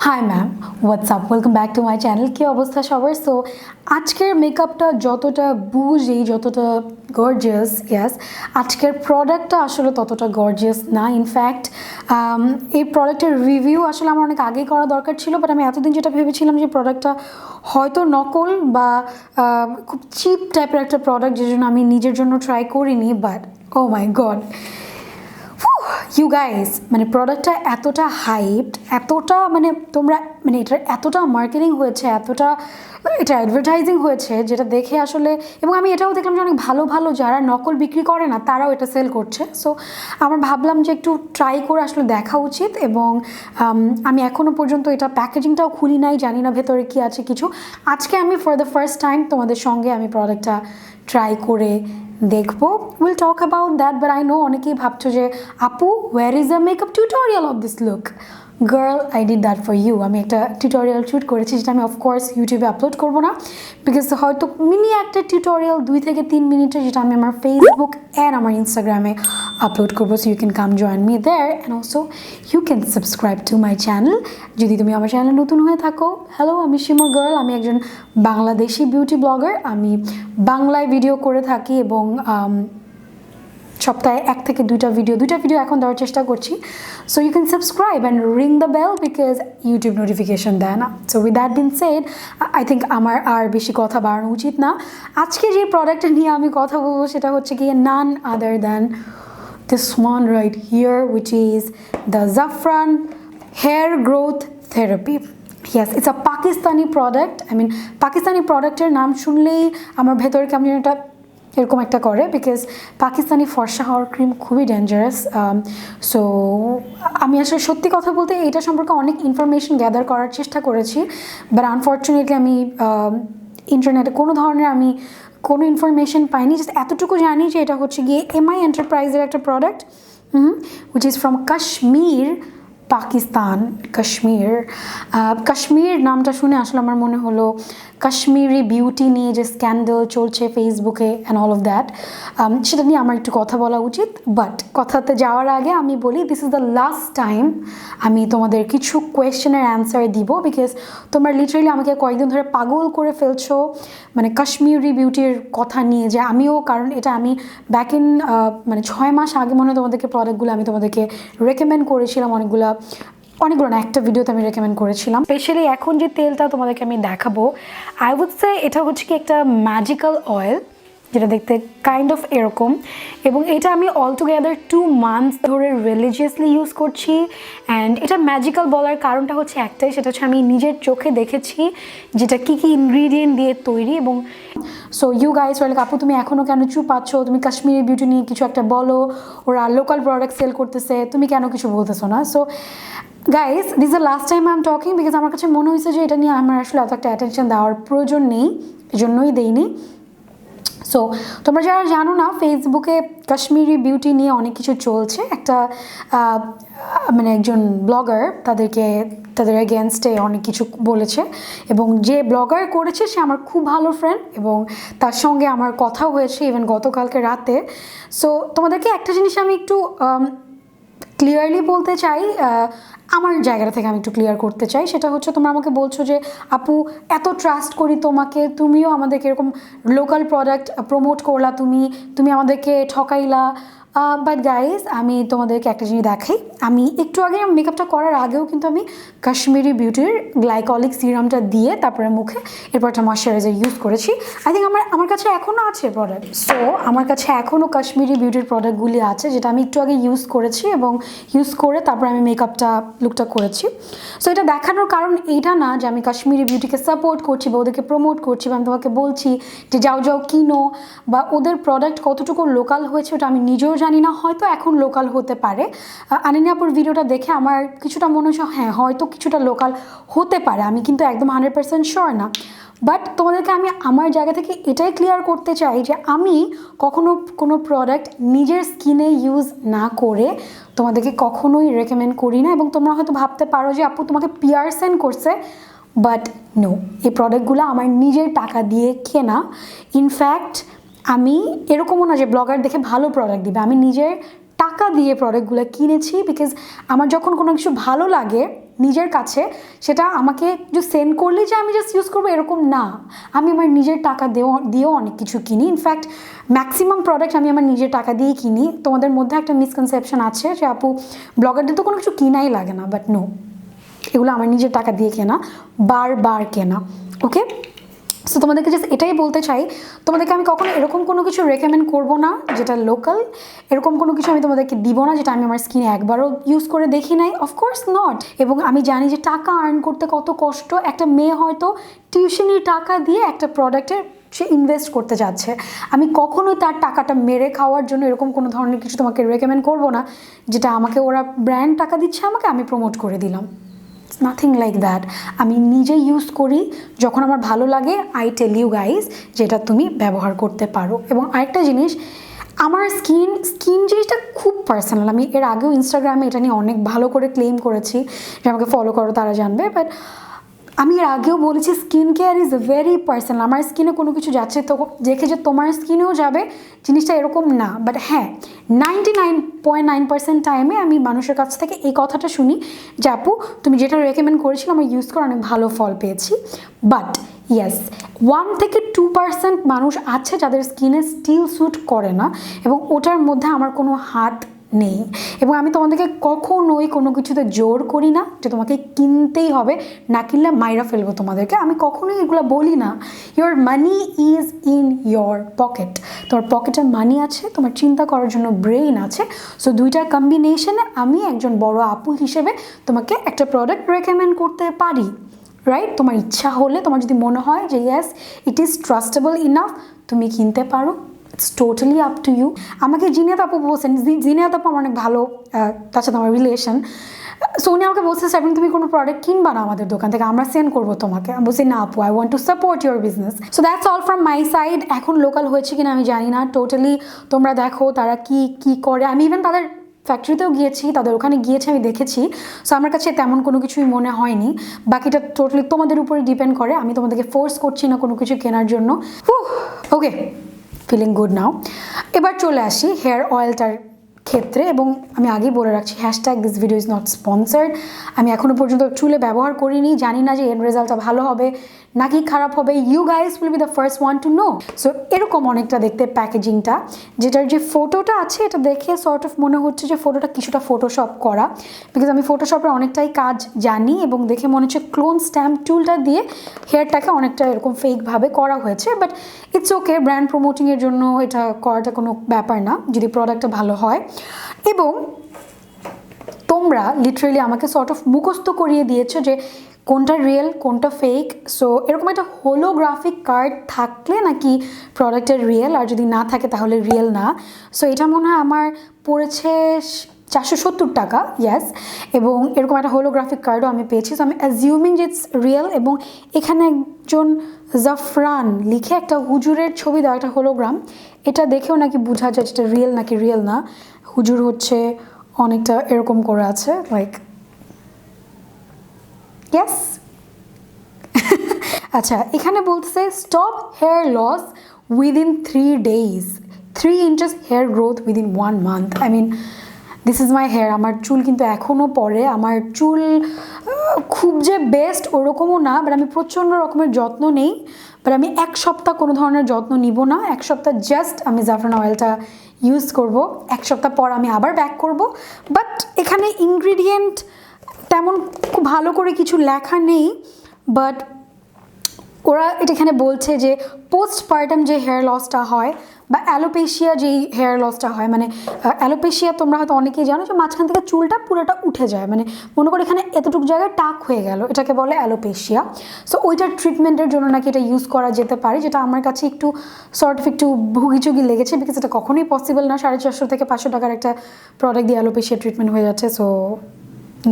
High ma'am, WhatsApp, welcome back to my channel. কী অবস্থা সবার? সো আজকের মেকআপটা যতটা বুঝি, যতটা গর্জিয়াস, ইয়াস, আজকের প্রোডাক্টটা আসলে ততটা গর্জিয়াস না। ইনফ্যাক্ট এই প্রোডাক্টের রিভিউ আসলে আমার অনেক আগেই করা দরকার ছিল, বাট আমি এতদিন যেটা ভেবেছিলাম যে প্রোডাক্টটা হয়তো নকল বা খুব চিপ টাইপের একটা প্রোডাক্ট, যে জন্য আমি নিজের জন্য ট্রাই করিনি। But oh my god, you guys, মানে প্রোডাক্টটা এতটা হাইপড, এতটা মানে তোমরা মানে এটার এতটা মার্কেটিং হয়েছে, এতটা এটা অ্যাডভার্টাইজিং হয়েছে, যেটা দেখে আসলে, এবং আমি এটাও দেখলাম যে অনেক ভালো ভালো যারা নকল বিক্রি করে না তারাও এটা সেল করছে। সো আমার ভাবলাম যে একটু ট্রাই করে আসলে দেখা উচিত। এবং আমি এখনও পর্যন্ত এটা প্যাকেজিংটাও খুলি নাই, জানি না ভেতরে কী আছে কিছু। আজকে আমি ফর দ্য ফার্স্ট টাইম তোমাদের সঙ্গে আমি প্রোডাক্টটা ট্রাই করে দেখবো। Will talk about that, but I know অনেকেই ভাবছো যে আপু, where is the makeup tutorial of this look. Girl, I did that for you. আমি একটা টিউটোরিয়াল শ্যুট করেছি, যেটা আমি অফকোর্স ইউটিউবে আপলোড করবো না, বিকজ হয়তো মিনি একটা টিউটোরিয়াল 2 থেকে 3 মিনিটের, যেটা আমি আমার ফেসবুক অ্যান্ড আমার ইনস্টাগ্রামে আপলোড করবো। So you can come join me there, and also you can subscribe to my channel যদি তুমি আমার চ্যানেলে নতুন হয়ে থাকো। হ্যালো, আমি শিমার্গার্ল, আমি একজন বাংলাদেশি বিউটি ব্লগার। আমি বাংলায় ভিডিও করে থাকি এবং সপ্তাহে 1 থেকে 2টা ভিডিও এখন দেওয়ার চেষ্টা করছি। So you can subscribe and ring the bell, because YouTube notification দেয় না। So with that been said, I think আমার আর বেশি কথা বাড়ানো উচিত না। আজকে যে প্রোডাক্টটা নিয়ে আমি কথা বলবো সেটা হচ্ছে গিয়ে none other than this one right here, which is the Jafran Hair Growth Therapy. Yes, it's a Pakistani product. I mean, Pakistani product-এর নাম শুনলেই আমার ভেতরে কেমন একটা এরকম একটা করে, বিকজ পাকিস্তানি ফর্সা হওয়ার ক্রিম খুবই ডেঞ্জারাস। সো আমি আসলে সত্যি কথা বলতে এটা সম্পর্কে অনেক ইনফরমেশন গ্যাদার করার চেষ্টা করেছি, বাট আনফর্চুনেটলি আমি ইন্টারনেটে কোনো ধরনের কোনো ইনফরমেশন পাইনি। জাস্ট এতটুকু জানি যে এটা হচ্ছে গিয়ে এমআই এন্টারপ্রাইজের একটা product, which is from Kashmir, Pakistan. Kashmir নামটা শুনে আসলে আমার মনে হলো কাশ্মীরি বিউটি নিয়ে যে স্ক্যান্ডাল চলছে ফেসবুকে অ্যান্ড অল অফ দ্যাট, সেটা নিয়ে আমার একটু কথা বলা উচিত। বাট কথাতে যাওয়ার আগে আমি বলি, this is the last time আমি তোমাদের কিছু কোয়েশ্চেনের অ্যান্সার দিব, বিকজ তোমরা লিটারেলি আমাকে কয়েকদিন ধরে পাগল করে ফেলছো মানে কাশ্মীরি বিউটির কথা নিয়ে, যে আমিও, কারণ এটা আমি ব্যাক ইন মানে 6 মাস আগে মনে হয় তোমাদেরকে প্রোডাক্টগুলো আমি তোমাদেরকে রেকমেন্ড করেছিলাম, অনেকগুলো না, একটা ভিডিওতে আমি রেকমেন্ড করেছিলাম। স্পেশালি এখন যে তেলটা তোমাদেরকে আমি দেখাবো, আই উড সে এটা হচ্ছে কি একটা ম্যাজিক্যাল অয়েল, যেটা দেখতে কাইন্ড অফ এরকম, এবং এটা আমি অলটুগেদার 2 মান্থস ধরে রিলিজিয়াসলি ইউজ করছি। অ্যান্ড এটা ম্যাজিক্যাল বলার কারণটা হচ্ছে একটাই, সেটা হচ্ছে আমি নিজের চোখে দেখেছি যেটা কী কী ইনগ্রিডিয়েন্ট দিয়ে তৈরি। এবং সো ইউ গাইস ওয়ার্ল্ড, আপু তুমি এখনও কেন চুপ আছো? তুমি কাশ্মীরি বিউটি নিয়ে কিছু একটা বলো, ওরা লোকাল প্রোডাক্ট সেল করতেছে, তুমি কেন কিছু বলতেছো না? So guys, this the last time I am talking, because আমার কাছে মনে হয়েছে যে এটা নিয়ে আমার আসলে এত একটা অ্যাটেনশন দেওয়ার প্রয়োজন নেই, এজন্যই দেইনি। সো তোমরা যারা জানো না, ফেসবুকে কাশ্মীরি বিউটি নিয়ে অনেক কিছু চলছে। একটা মানে একজন ব্লগার তাদের এগেনস্টে অনেক কিছু বলেছে, এবং যে ব্লগার করেছে সে আমার খুব ভালো ফ্রেন্ড, এবং তার সঙ্গে আমার কথাও হয়েছে ইভেন গতকালকে রাতে। সো তোমাদেরকে একটা জিনিস আমি একটু ক্লিয়ারলি বলতে চাই, আমার জায়গাটা থেকে আমি একটু ক্লিয়ার করতে চাই। সেটা হচ্ছে, তোমরা আমাকে বলছো যে আপু এত ট্রাস্ট করি তোমাকে, তুমিও আমাদেরকে এরকম লোকাল প্রোডাক্ট প্রমোট করলা, তুমি আমাদেরকে ঠকাইলা। বাট গাইজ, আমি তোমাদেরকে একটা জিনিস দেখাই। আমি একটু আগে মেকআপটা করার আগেও কিন্তু আমি কাশ্মীরি বিউটির গ্লাইকলিক সিরামটা দিয়ে তারপরে মুখে এরপর একটা ময়শ্চারাইজার ইউজ করেছি। আই থিঙ্ক আমার কাছে এখনও আছে প্রোডাক্ট। সো আমার কাছে এখনও কাশ্মীরি বিউটির প্রোডাক্টগুলি আছে, যেটা আমি একটু আগে ইউজ করেছি, এবং ইউজ করে তারপরে আমি মেকআপটা লুকটা করেছি। সো এটা দেখানোর কারণ এইটা না যে আমি কাশ্মীরি বিউটিকে সাপোর্ট করছি বা ওদেরকে প্রমোট করছি, বা আমি তোমাকে বলছি যে যাও কিনো, বা ওদের প্রোডাক্ট কতটুকু লোকাল হয়েছে ওটা আমি নিজেও জানি না, হয়তো এখন লোকাল হতে পারে। আনিনাপুর ভিডিওটা দেখে আমার কিছুটা মনে হচ্ছে হ্যাঁ হয়তো কিছুটা লোকাল হতে পারে, আমি কিন্তু একদম 100% শিওর না। বাট তোমাদেরকে আমি আমার জায়গা থেকে এটাই ক্লিয়ার করতে চাই যে আমি কখনো কোনো প্রোডাক্ট নিজের স্কিনে ইউজ না করে তোমাদেরকে কখনোই রেকমেন্ড করি না। এবং তোমরা হয়তো ভাবতে পারো যে আপু তোমাকে পিআর সেন্ড করছে, বাট নো, এই প্রোডাক্টগুলো আমার নিজের টাকা দিয়ে কেনা। ইনফ্যাক্ট আমি এরকমও না যে ব্লগার দেখে ভালো প্রোডাক্ট দিবে, আমি নিজের টাকা দিয়ে প্রোডাক্টগুলো কিনেছি, বিকজ আমার যখন কোনো কিছু ভালো লাগে নিজের কাছে, সেটা আমাকে যে সেন্ড করলেই যে আমি জাস্ট ইউজ করবো এরকম না। আমি আমার নিজের টাকা দিয়েও অনেক কিছু কিনি। ইনফ্যাক্ট ম্যাক্সিমাম প্রোডাক্ট আমি আমার নিজের টাকা দিয়েই কিনি। তোমাদের মধ্যে একটা মিসকনসেপশন আছে যে আপু ব্লগারদের তো কোনো কিছু কিনাই লাগে না, বাট নো, এগুলো আমার নিজের টাকা দিয়ে কেনা, বারবার কেনা। ওকে, সো তোমাদেরকে জাস্ট এটাই বলতে চাই, তোমাদেরকে আমি কখনো এরকম কোনো কিছু রেকমেন্ড করবো না যেটা লোকাল, এরকম কোনো কিছু আমি তোমাদেরকে দিব না যেটা আমি আমার স্কিনে একবারও ইউজ করে দেখি নাই, অফকোর্স নট। এবং আমি জানি যে টাকা আর্ন করতে কত কষ্ট। একটা মেয়ে হয়তো টিউশনির টাকা দিয়ে একটা প্রোডাক্টের সে ইনভেস্ট করতে যাচ্ছে, আমি কখনোই তার টাকাটা মেরে খাওয়ার জন্য এরকম কোনো ধরনের কিছু তোমাকে রেকমেন্ড করবো না যেটা আমাকে ওরা ব্র্যান্ড টাকা দিচ্ছে আমাকে, আমি প্রমোট করে দিলাম। Nothing like that. আমি নিজে ইউজ করি, যখন আমার ভালো লাগে আই টেল ইউ গাইজ যেটা তুমি ব্যবহার করতে পারো। এবং আরেকটা জিনিস, আমার স্কিন জিনিসটা খুব পার্সোনাল। আমি এর আগেও ইনস্টাগ্রামে এটা নিয়ে অনেক ভালো করে ক্লেম করেছি, যে আমাকে ফলো করো তারা জানবে, বাট আমি এর আগেও বলেছি skin care is very personal. আমার স্কিনে কোনো কিছু যাচ্ছে তো দেখে যে তোমার স্কিনেও যাবে, জিনিসটা এরকম না। বাট হ্যাঁ, 99.9% টাইমে আমি মানুষের কাছ থেকে এই কথাটা শুনি যে আপু তুমি যেটা রেকমেন্ড করেছিলে আমার ইউজ করে অনেক ভালো ফল পেয়েছি। বাট ইয়েস, 1-2% মানুষ আছে যাদের স্কিনে স্টিল স্যুট করে না, এবং ওটার মধ্যে আমার কোনো হাত নেই। এবং আমি তোমাদেরকে কখনোই কোনো কিছুতে জোর করি না যে তোমাকে কিনতেই হবে, না কিনলে মাইরা ফেলবো তোমাদেরকে, আমি কখনোই এগুলো বলি না। Your money is in your pocket. তোমার পকেটে মানি আছে, তোমার চিন্তা করার জন্য ব্রেইন আছে। সো দুইটার কম্বিনেশনে আমি একজন বড় আপু হিসেবে তোমাকে একটা প্রোডাক্ট রেকমেন্ড করতে পারি, রাইট? তোমার ইচ্ছা হলে, তোমার যদি মনে হয় যে yes it is trustable enough, তুমি কিনতে পারো। It's totally up to you. আমাকে জিনিয়াত আপু বলছেন, জিনিয়াত আপু আমার অনেক ভালো, তার সাথে আমার রিলেশন। সো উনি আমাকে বলছে সেভেন তুমি কোনো প্রোডাক্ট কিনবা না আমাদের দোকান থেকে, আমরা সেন্ড করবো তোমাকে। আমি বলছি না আপু, I want to support your business. So that's all from my side. এখন লোকাল হয়েছে কিনা আমি জানি না, টোটালি তোমরা দেখো তারা কি করে। আমি ইভেন তাদের ফ্যাক্টরিতেও গিয়েছি, তাদের ওখানে গিয়েছি, আমি দেখেছি। সো আমার কাছে তেমন কোনো কিছুই মনে হয়নি। বাকিটা টোটালি তোমাদের উপরে ডিপেন্ড করে। আমি তোমাদেরকে ফোর্স করছি না কোনো কিছু কেনার জন্য। ওকে, ফিলিং গুড নাও। এবার চলে আসি হেয়ার অয়েলটার ক্ষেত্রে। এবং আমি আগেই বলে রাখছি, hashtag this video is not sponsored. আমি এখনও পর্যন্ত চুলে ব্যবহার করিনি, জানি না যে এন্ড রেজাল্টটা ভালো হবে নাকি খারাপ হবে। You guys will be the first one to know. So এরকম অনেকটা দেখতে প্যাকেজিংটা, যেটার যে ফটোটা আছে এটা দেখে সর্ট অফ মনে হচ্ছে যে ফটোটা কিছুটা ফটোশপ করা, বিকজ আমি ফটোশপের অনেকটাই কাজ জানি, এবং দেখে মনে হচ্ছে ক্লোন স্ট্যাম্প টুলটা দিয়ে হেয়ারটাকে অনেকটা এরকম ফেকভাবে করা হয়েছে। বাট ইটস ওকে, ব্র্যান্ড প্রমোটিংয়ের জন্য এটা করাটা কোনো ব্যাপার না যদি প্রোডাক্টটা ভালো হয়। এবং তোমরা লিটারেলি আমাকে সর্ট অফ মুখস্থ করিয়ে দিয়েছো যে কোনটা রিয়েল কোনটা ফেক। সো এরকম একটা হোলোগ্রাফিক কার্ড থাকলে নাকি প্রোডাক্টের রিয়েল, আর যদি না থাকে তাহলে রিয়েল না। সো এটা মনে হয় আমার পড়েছে 470 টাকা, ইয়েস। এবং এরকম একটা হোলোগ্রাফিক কার্ডও আমি পেয়েছি। সো আমি অ্যাজিউমিং যে ইটস রিয়েল। এবং এখানে একজন জাফরান লিখে একটা হুজুরের ছবি দেওয়া, একটা হোলোগ্রাম। এটা দেখেও নাকি বোঝা যায় যেটা রিয়েল নাকি রিয়েল না। হুজুর হচ্ছে অনেকটা এরকম করে আছে, লাইক ইয়েস। আচ্ছা, এখানে বলতেছে stop hair loss within 3 days, 3 inches hair growth within 1 month। I mean this is my hair. আমার চুল কিন্তু এখনও পরে, আমার চুল খুব যে বেস্ট ওরকমও না, বাট আমি প্রচণ্ড রকমের যত্ন নেই। বাট আমি 1 সপ্তাহ কোনো ধরনের যত্ন নিব না। 1 সপ্তাহ জাস্ট আমি জাফরান অয়েলটা ইউজ করব, 1 সপ্তাহ পর আমি আবার ব্যাক করব। বাট এখানে ইনগ্রিডিয়েন্ট তেমন খুব ভালো করে কিছু লেখা নেই, বাট ওরা এটা এখানে বলছে যে পোস্টপার্টাম যে হেয়ার লসটা হয়, বা অ্যালোপেশিয়া যেই হেয়ার লসটা হয়, মানে অ্যালোপেশিয়া তোমরা হয়তো অনেকেই জানো যে মাঝখান থেকে চুলটা পুরোটা উঠে যায়, মানে মনে করো এখানে এতটুকু জায়গায় টাক হয়ে গেল, এটাকে বলে অ্যালোপেশিয়া। সো ওইটার ট্রিটমেন্টের জন্য নাকি এটা ইউজ করা যেতে পারে, যেটা আমার কাছে একটু সর্ট অফ একটু ভুগিচুগি লেগেছে, বিকজ এটা কখনোই পসিবল না 450 থেকে 500 টাকার একটা প্রোডাক্ট দিয়ে অ্যালোপেশিয়া ট্রিটমেন্ট হয়ে যাচ্ছে। So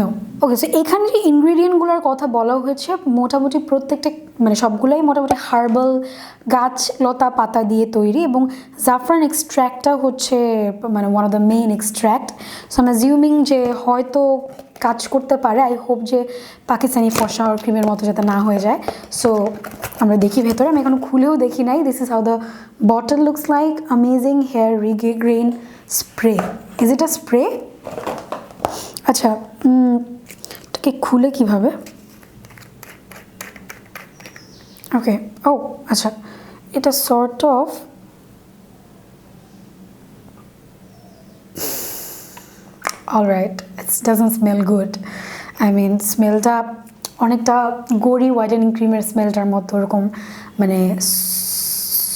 no. ওকে, সো এখানে যে ইনগ্রিডিয়েন্টগুলোর কথা বলা হয়েছে মোটামুটি প্রত্যেকটা, মানে সবগুলোই মোটামুটি হার্বাল গাছ লতা পাতা দিয়ে তৈরি। এবং জাফরান এক্সট্র্যাক্টটা হচ্ছে মানে one of the main extract. So I M assuming যে হয়তো কাজ করতে পারে। আই হোপ যে পাকিস্তানি ফর্সা আর ক্রিমের মতো যাতে না হয়ে যায়। সো আমরা দেখি ভেতরে, আমি এখনো খুলেও দেখি নাই। This is how the bottle looks like. Amazing hair regrain spray. Is it a spray? আচ্ছা, এটাকে খুলে কিভাবে? ওকে, ও আচ্ছা, এটা sort of alright, it's doesn't smell good. I mean স্মেলটা অনেকটা গড়ি হোয়াইটেনিং ক্রিমের স্মেলটার মতো, ওরকম মানে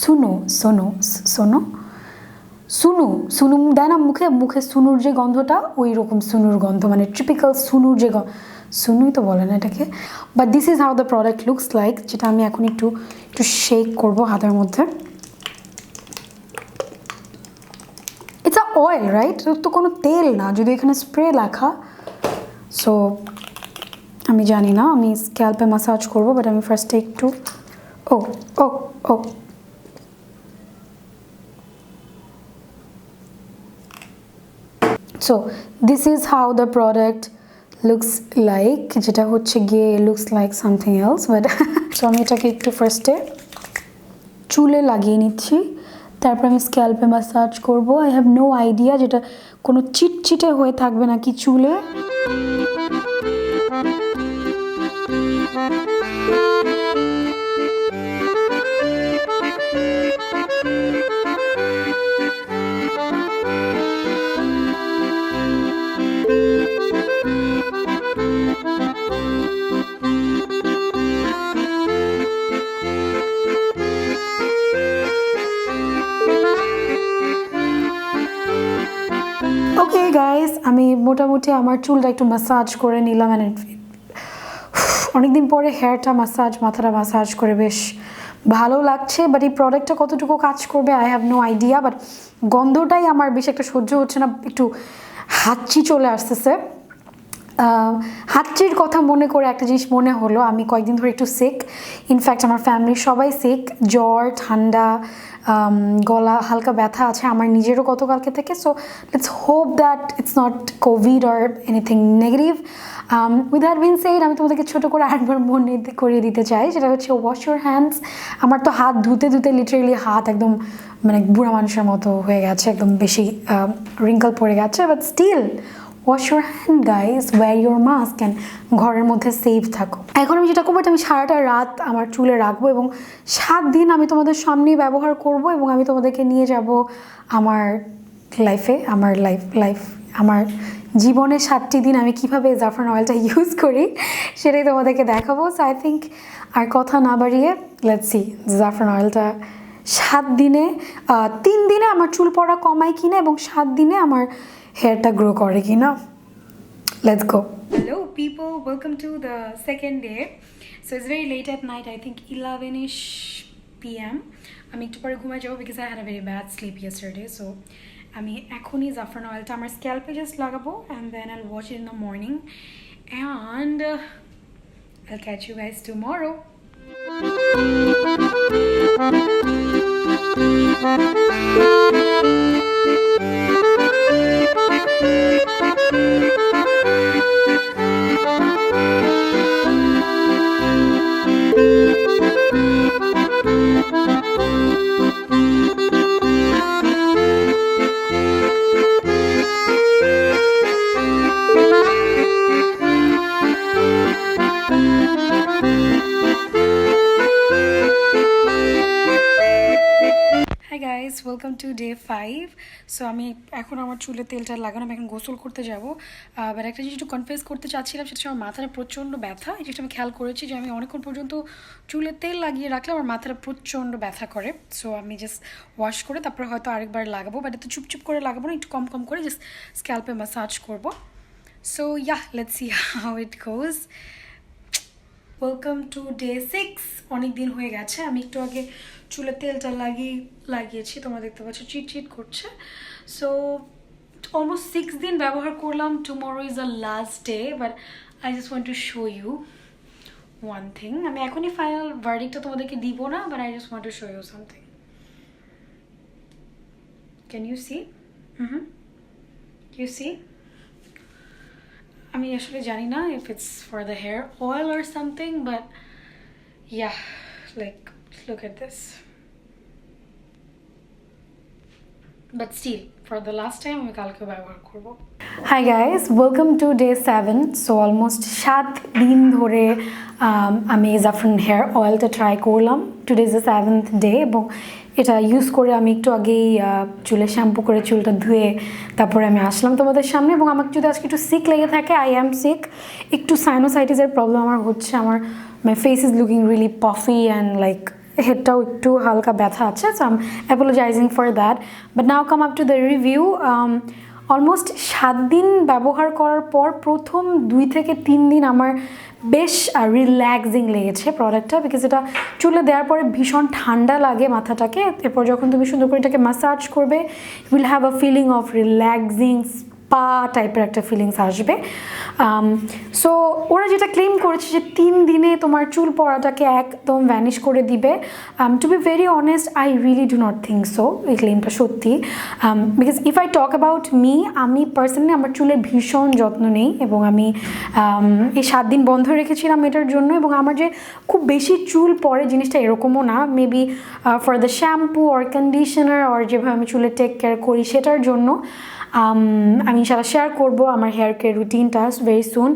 সুনু সোনো সোনো সুনু সুনু দেয় না মুখে, মুখে সুনুর যে গন্ধটা, ওই রকম সুনুর গন্ধ, মানে টিপিক্যাল সুনুর যে সুনুই তো বলে না এটাকে। But this is how the product looks like, যেটা আমি এখন একটু একটু শেক করবো হাতের মধ্যে। ইটস আ অয়েল রাইট, তো কোনো তেল না, যদি এখানে স্প্রে লেখা। সো আমি জানি না, আমি স্ক্যাল্পে ম্যাসাজ করবো, বাট আমি ফার্স্টে একটু ও ও ও so this is how the product looks like, যেটা হচ্ছে গিয়ে looks like something else, but so আমি এটাকে একটু ফার্স্টে চুলে লাগিয়ে নিচ্ছি, তারপর আমি স্ক্যাল্পে ম্যাসাজ করবো। আই হ্যাভ নো আইডিয়া যেটা কোনো চিটচিটে হয়ে থাকবে নাকি চুলে। ওকে গাইস, আমি মোটামুটি আমার চুলটা একটু ম্যাসাজ করে নিলাম। অনেকদিন পরে হেয়ারটা ম্যাসাজ, মাথাটা ম্যাসাজ করে বেশ ভালো লাগছে। বাট এই প্রোডাক্টটা কতটুকু কাজ করবে I have no idea. But গন্ধটাই আমার বেশ একটা সহ্য হচ্ছে না, একটু হাঁচি চলে আসতেছে। হাঁচির কথা মনে করে একটা জিনিস মনে হলো, আমি কয়েকদিন ধরে একটু সিক, ইনফ্যাক্ট আমার ফ্যামিলির সবাই সিক, জ্বর, ঠান্ডা, গলা হালকা ব্যথা আছে আমার নিজেরও গতকালকে থেকে। So let's hope that it's not COVID or anything negative. With that been said, আমি তোমাদেরকে ছোটো করে আরেকবার মনে করিয়ে দিতে চাই, সেটা হচ্ছে ওয়াশ ইউর হ্যান্ডস। আমার তো হাত ধুতে ধুতে লিটারেলি হাত একদম মানে বুড়া মানুষের মতো হয়ে গেছে, একদম বেশি রিঙ্কল পড়ে গেছে। But still wash your hand guys, wear your mask and ঘরের মধ্যে সেফ থাকো। এখন আমি যেটা করবো, আমি সারাটা রাত আমার চুলে রাখবো এবং 7 দিন আমি তোমাদের সামনেই ব্যবহার করব, এবং আমি তোমাদেরকে নিয়ে যাব আমার লাইফে, আমার জীবনে 7টি দিন আমি কীভাবে জাফরান অয়েলটা ইউজ করি সেটাই তোমাদেরকে দেখাবো। সো আই থিঙ্ক আর কথা না বাড়িয়ে লেটস সি জাফরান অয়েলটা 7 দিনে 3 দিনে আমার চুল পড়া কমায় কিনা এবং 7 দিনে আমার হেয়ারটা গ্রো করে কিনা। Let's go. Hello people, welcome to the second day. So it's very late at night, I think 11ish p.m. আমি একটু পরে ঘুমাই যাবো because I had a very bad sleep yesterday. So আমি এখনই জাফরান অয়েলটা আমার স্ক্যাল্পে জাস্ট লাগাবো and then I'll wash it in the morning and I'll catch you guys tomorrow. Welcome to day 5। So আমি এখন আমার চুলে তেলটা লাগানো, আমি এখন গোসল করতে যাবো। বাট একটা জিনিস একটু কনফেস করতে চাচ্ছিলাম, সেটা হচ্ছে আমার মাথাটা প্রচণ্ড ব্যথা। এই জিনিসটা আমি খেয়াল করেছি যে আমি অনেকক্ষণ পর্যন্ত চুলে তেল লাগিয়ে রাখলে আমার মাথাটা প্রচণ্ড ব্যথা করে। সো আমি জাস্ট ওয়াশ করে তারপরে হয়তো আরেকবার লাগাবো, বাট এত চুপচুপ করে লাগাবো না, একটু কম কম করে জাস্ট স্ক্যাল্পে ম্যাসাজ করবো। So yeah, let's see how it goes. Welcome to day 6। অনেক দিন হয়ে গেছে, আমি একটু আগে চুলে তেলটা লাগিয়েছি, তোমরা দেখতে পাচ্ছ চিট করছে। সো অলমোস্ট 6 দিন ব্যবহার করলাম। Tomorrow is the last day, but I just want to show you one thing. আমি এখনই ফাইনাল ভার্ডিক্টটা তোমাদেরকে দিব না, but I just want to show you something. Can you see? You see? আমি আসলে জানি না if it's for the hair oil or something, but yeah, like look at this. But still for the last time আমি কালকে ব্যবহার করব। Hi guys, welcome to day 7। So almost 7 দিন ধরে আমি জাফরান হেয়ার অয়েলটা ট্রাই করলাম। Today is the 7th day এবং এটা ইউজ করে আমি একটু আগেই চুলে শ্যাম্পু করে চুলটা ধুয়ে তারপরে আমি আসলাম তোমাদের সামনে। এবং আমাকে যদি আজকে একটু সিক লেগে থাকে, আই অ্যাম সিক, একটু সাইনোসাইটিসের প্রবলেম আমার হচ্ছে। আমার my face is looking really puffy and like হেডটাও একটু হালকা ব্যথা আছে। So I am apologising for that. But now come up to the review. Almost 7 দিন ব্যবহার করার পর প্রথম 2 থেকে 3 দিন আমার বেশ রিল্যাক্সিং লেগেছে প্রোডাক্টটা, বিকজ এটা চুলে দেওয়ার পরে ভীষণ ঠান্ডা লাগে মাথাটাকে। এরপর যখন তুমি সুন্দর করে এটাকে ম্যাসাজ করবে, you will have a feeling of relaxing spa টাইপের একটা ফিলিংস আসবে। সো ওরা যেটা ক্লেম করেছে যে 3 দিনে তোমার চুল পড়াটাকে একদম ভ্যানিশ করে দিবে, to be very honest I really do not think so এই ক্লেমটা সত্যি। Because if I talk about me, আমি পার্সোনালি আমার চুলের ভীষণ যত্ন নেই এবং আমি এই 7 দিন বন্ধ রেখেছিলাম এটার জন্য। এবং আমার যে খুব বেশি চুল পড়ে জিনিসটা এরকমও না, maybe for the shampoo or conditioner or যেভাবে আমি চুলে টেক কেয়ার করি সেটার জন্য। আমি ইনশাল্লাহ শেয়ার করবো আমার হেয়ার কেয়ার রুটিনটা ভেরি সুন।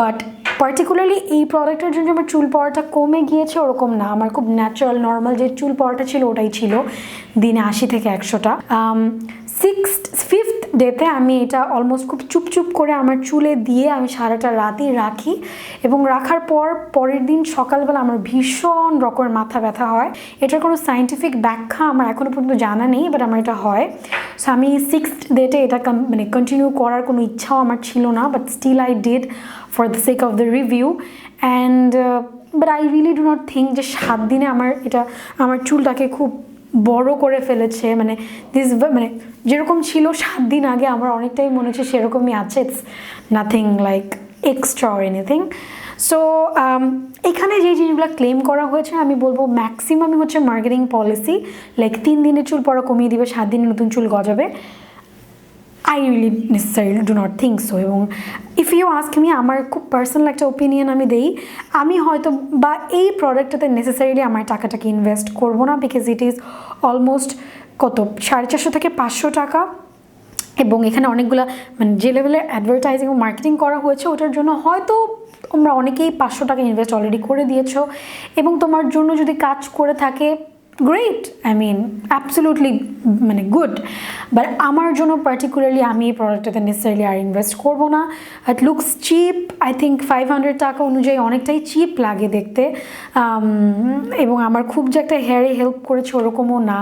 বাট পার্টিকুলারলি এই প্রোডাক্টের জন্য আমার চুল পড়াটা কমে গিয়েছে ওরকম না, আমার খুব ন্যাচারাল নর্মাল যে চুল পড়াটা ছিল ওটাই ছিল, দিনে 80 থেকে 100টা। 5th ডেতে আমি এটা অলমোস্ট খুব চুপচুপ করে আমার চুলে দিয়ে আমি সারাটা রাতই রাখি এবং রাখার পর পরের দিন সকালবেলা আমার ভীষণ রকমের মাথা ব্যথা হয়। এটার কোনো সায়েন্টিফিক ব্যাখ্যা আমার এখনও পর্যন্ত জানা নেই, বাট আমার এটা হয়। সো আমি 6th ডেটে এটা মানে কন্টিনিউ করার কোনো ইচ্ছাও আমার ছিল না, but still I did for the sake of the review. And but I really do not think যে 7 দিনে এটা আমার চুলটাকে খুব বড় করে ফেলেছে। মানে মানে যেরকম ছিল 7 দিন আগে আমার অনেকটাই মনে হচ্ছে সেরকমই আছে। It's nothing like extra or anything. So এখানে যে জিনিসগুলো ক্লেম করা হয়েছে আমি বলবো ম্যাক্সিমামই হচ্ছে মার্কেটিং পলিসি, লাইক 3 দিনে চুল পড়া কমিয়ে দিবে, 7 দিনে নতুন চুল গজাবে। I really necessarily do not think so. এবং ইফ ইউ আস্ক মি, আমার খুব পার্সোনাল একটা ওপিনিয়ন আমি দেই, আমি হয়তো বা এই প্রোডাক্টটাতে নেসেসারিলি আমার টাকাটাকে ইনভেস্ট করবো না, বিকজ ইট ইজ অলমোস্ট কত 450 থেকে 500 টাকা। এবং এখানে অনেকগুলো মানে যে লেভেলের অ্যাডভার্টাইজিং ও মার্কেটিং করা হয়েছে ওটার জন্য হয়তো তোমরা অনেকেই 500 টাকা ইনভেস্ট অলরেডি করে দিয়েছো এবং তোমার জন্য যদি কাজ করে থাকে গ্রেট, আই মিন অ্যাবসলিউটলি মানে গুড। বাট আমার জন্য পার্টিকুলারলি আমি এই প্রোডাক্টটাতে নেসেসারিলি আর ইনভেস্ট করবো না। It looks cheap, I think 500 টাকা অনুযায়ী অনেকটাই চিপ লাগে দেখতে। এবং আমার খুব যে একটা হেয়ারে হেল্প করেছে ওরকমও না।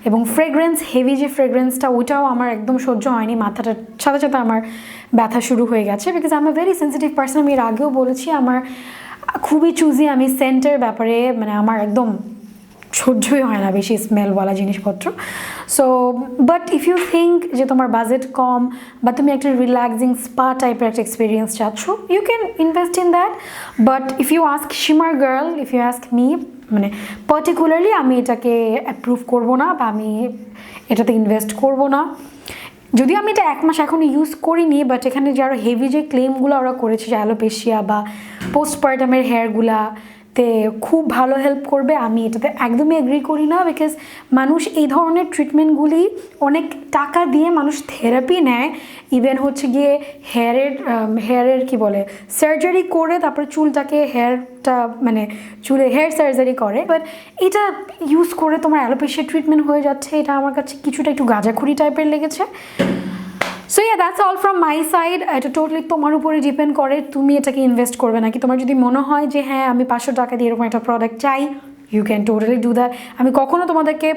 এবং ফ্রেগরেন্স, হেভি যে ফ্রেগরেন্সটা ওইটাও আমার একদম সহ্য হয়নি, মাথাটার সাথে সাথে আমার ব্যথা শুরু হয়ে গেছে। Because I am a very sensitive person, আমি এর আগেও বলেছি আমার খুবই চুজি আমি সেন্টের ব্যাপারে, মানে আমার একদম সহ্যই হয় না বেশি স্মেলওয়ালা জিনিসপত্র। So but if you think যে তোমার বাজেট কম বা তুমি একটা রিল্যাক্সিং স্পা টাইপের একটা এক্সপিরিয়েন্স চাচ্ছ, you can invest in that. But if you ask Shimmergirl, if you ask me, মানে পার্টিকুলারলি আমি এটাকে অ্যাপ্রুভ করবো না বা আমি এটাতে ইনভেস্ট করবো না। যদিও আমি এটা 1 মাস এখনও ইউজ করিনি, বাট এখানে যে আরও হেভি যে ক্লেমগুলো ওরা করেছে যে অ্যালোপেশিয়া বা পোস্টপার্টামের হেয়ারগুলা তে খুব ভালো হেল্প করবে, আমি এটাতে একদমই এগ্রি করি না। বিকজ মানুষ এই ধরনের ট্রিটমেন্টগুলি অনেক টাকা দিয়ে মানুষ থেরাপি নেয়, ইভেন হচ্ছে গিয়ে হেয়ারের কি বলে সার্জারি করে তারপরে চুলটাকে হেয়ারটা মানে চুলে হেয়ার সার্জারি করে। বাট এটা ইউজ করে তোমার অ্যালোপেশিয়া ট্রিটমেন্ট হয়ে যাচ্ছে, এটা আমার কাছে কিছুটা একটু গাঁজাখুরি টাইপের লেগেছে। So yeah, that's all from my side. এটা টোটালি তোমার উপরে ডিপেন্ড করে তুমি এটাকে ইনভেস্ট করবে নাকি। তোমার যদি মনে হয় যে হ্যাঁ আমি 500 টাকা দিয়ে এরকম একটা প্রোডাক্ট চাই, you can totally do that. আমি কখনো তোমাদেরকে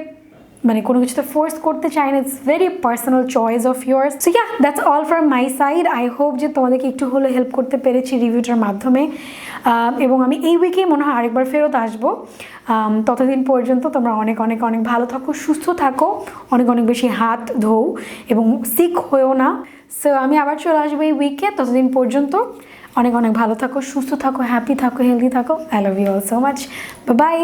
মানে কোনো কিছুতে ফোর্স করতে চাই না, it's very personal choice of years. So yeah, that's all from my side. I hope যে তোমাদেরকে একটু হলে হেল্প করতে পেরেছি রিভিউটার মাধ্যমে। এবং আমি এই উইকেই মনে হয় আরেকবার ফেরত আসবো। ততদিন পর্যন্ত তোমরা অনেক অনেক অনেক ভালো থাকো, সুস্থ থাকো, অনেক অনেক বেশি হাত ধোও এবং সিক হয়েও না। সো আমি আবার চলে আসবো এই উইকে, ততদিন পর্যন্ত অনেক অনেক ভালো থাকো, সুস্থ থাকো, হ্যাপি থাকো, হেলদি থাকো। I love you all so much, bye by.